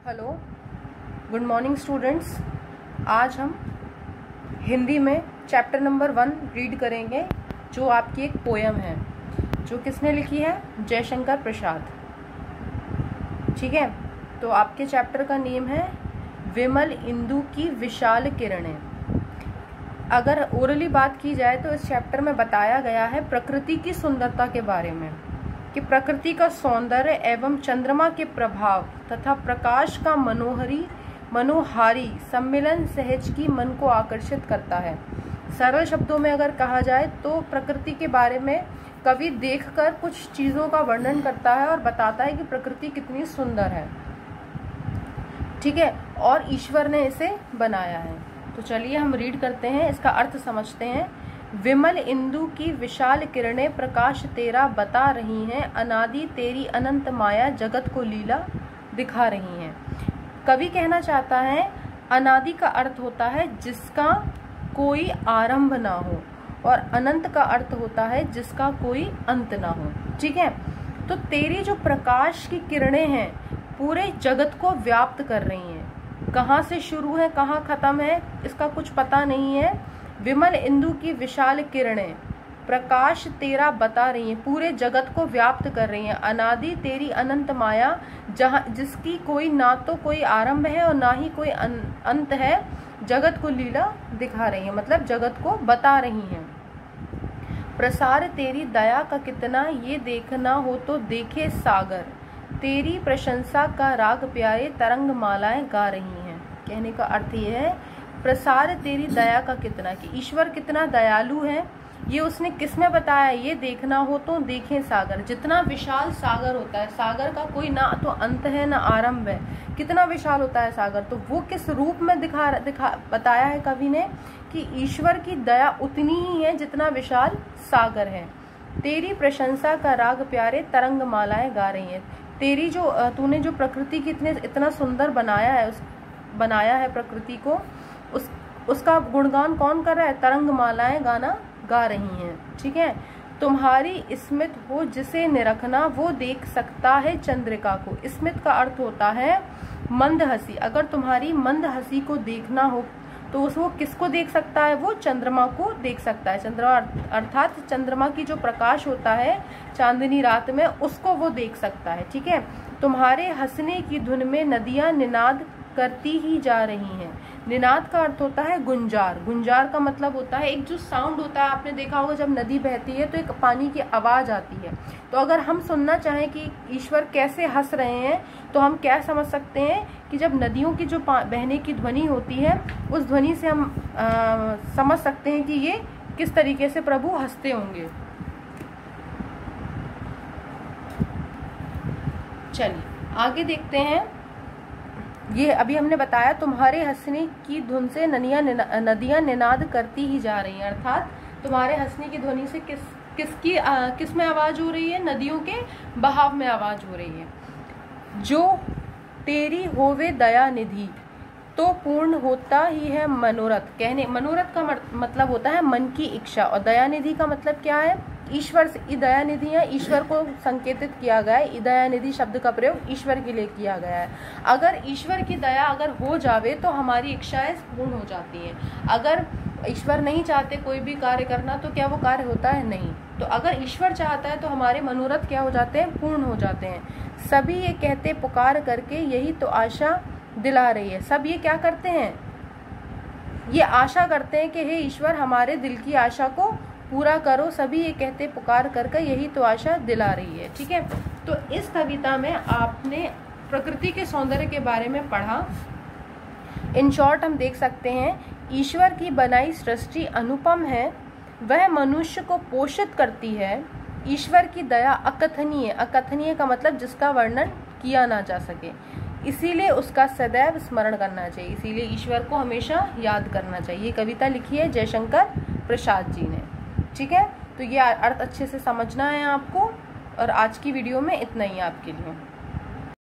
Hello, good morning students. आज हम हिंदी में चैप्टर नंबर 1 रीड करेंगे, जो आपकी एक पोयम है, जो किसने लिखी है? जयशंकर प्रसाद। ठीक है, तो आपके चैप्टर का नेम है विमल इंदु की विशाल किरणें। अगर ओरली बात की जाए तो इस चैप्टर में बताया गया है प्रकृति की सुंदरता के बारे में, कि प्रकृति का सौंदर्य एवं चंद्रमा के प्रभाव तथा प्रकाश का मनोहारी सम्मिलन सहज की मन को आकर्षित करता है। सरल शब्दों में अगर कहा जाए तो प्रकृति के बारे में कवि देखकर कुछ चीजों का वर्णन करता है और बताता है कि प्रकृति कितनी सुंदर है। ठीक है, और ईश्वर ने इसे बनाया है। तो चलिए हम रीड करते हैं, इसका अर्थ समझते हैं। विमल इंदु की विशाल किरणें प्रकाश तेरा बता रही हैं, अनादि तेरी अनंत माया जगत को लीला दिखा रही हैं। कवि कहना चाहता है अनादि का अर्थ होता है जिसका कोई आरंभ ना हो, और अनंत का अर्थ होता है जिसका कोई अंत ना हो। ठीक है, तो तेरी जो प्रकाश की किरणें हैं पूरे जगत को व्याप्त कर रही हैं। कहाँ से शुरू है कहाँ खत्म है इसका कुछ पता नहीं है। विमल इंदु की विशाल किरणें प्रकाश तेरा बता रही हैं, पूरे जगत को व्याप्त कर रही हैं। अनादि तेरी अनंत माया, जहाँ जिसकी कोई ना तो कोई आरंभ है और ना ही कोई अंत है, जगत को लीला दिखा रही है, मतलब जगत को बता रही हैं। प्रसार तेरी दया का कितना ये देखना हो तो देखे सागर, तेरी प्रशंसा का राग प्यारे तरंग मालाएं गा रही हैं। कहने का अर्थ ये है प्रसार तेरी दया का कितना, कि ईश्वर कितना दयालु है, ये उसने किस में बताया? ये देखना हो तो देखें सागर। जितना विशाल सागर होता है, सागर का कोई ना तो अंत है ना आरंभ है, कितना विशाल होता है सागर, तो वो किस रूप में बताया है कवि ने कि ईश्वर की दया उतनी ही है जितना विशाल सागर है। तेरी प्रशंसा का राग प्यारे तरंग मालाएं गा रही हैं। तेरी जो तूने जो प्रकृति की इतना सुंदर बनाया है प्रकृति को, उसका गुणगान कौन कर रहा है? तरंग मालाएं गाना गा रही हैं। ठीक है, तुम्हारी स्मित हो जिसे निरखना वो देख सकता है चंद्रिका को। स्मित का अर्थ होता है मंद हंसी। अगर तुम्हारी मंद हंसी को देखना हो तो वो किसको देख सकता है? वो चंद्रमा को देख सकता है। चंद्रमा अर्थात चंद्रमा की जो प्रकाश होता है चांदनी रात में, उसको वो देख सकता है। ठीक है, तुम्हारे हंसने की धुन में नदियां निनाद करती ही जा रही हैं। निनाद का अर्थ होता है गुंजार। गुंजार का मतलब होता है एक जो साउंड होता है, आपने देखा होगा जब नदी बहती है तो एक पानी की आवाज आती है। तो अगर हम सुनना चाहें कि ईश्वर कैसे हंस रहे हैं तो हम क्या समझ सकते हैं कि जब नदियों की जो बहने की ध्वनि होती है, उस ध्वनि से हम समझ सकते हैं कि ये किस तरीके से प्रभु हंसते होंगे। चलिए आगे देखते हैं। ये अभी हमने बताया तुम्हारे हंसने की धुन से नदियां निनाद करती ही जा रही हैं, अर्थात तुम्हारे हंसने की ध्वनि से किस में आवाज हो रही है? नदियों के बहाव में आवाज हो रही है। जो तेरी होवे दया निधि तो पूर्ण होता ही है मनोरथ। मनोरथ का मतलब होता है मन की इच्छा, और दयानिधि का मतलब क्या है? ईश्वर से। दयानिधि है ईश्वर को संकेतित किया गया है। दयानिधि शब्द का प्रयोग ईश्वर के लिए किया गया है। अगर ईश्वर की दया अगर हो जावे तो हमारी इच्छाएं पूर्ण हो जाती हैं। अगर ईश्वर नहीं चाहते कोई भी कार्य करना तो क्या वो कार्य होता है? नहीं। तो अगर ईश्वर चाहता है तो हमारे मनोरथ क्या हो जाते हैं? पूर्ण हो जाते हैं। सभी ये कहते पुकार करके यही तो आशा दिला रही है। सब ये क्या करते हैं? ये आशा करते हैं कि हे ईश्वर हमारे दिल की आशा को पूरा करो। सभी ये कहते पुकार करके यही तो आशा दिला रही है। ठीक है, तो इस कविता में आपने प्रकृति के सौंदर्य के बारे में पढ़ा। इन शॉर्ट हम देख सकते हैं ईश्वर की बनाई सृष्टि अनुपम है, वह मनुष्य को पोषित करती है। ईश्वर की दया अकथनीय। अकथनीय का मतलब जिसका वर्णन किया ना जा सके, इसीलिए उसका सदैव स्मरण करना चाहिए। इसीलिए ईश्वर को हमेशा याद करना चाहिए। कविता लिखी है जयशंकर प्रसाद जी ने। ठीक है, तो ये अर्थ अच्छे से समझना है आपको, और आज की वीडियो में इतना ही आपके लिए।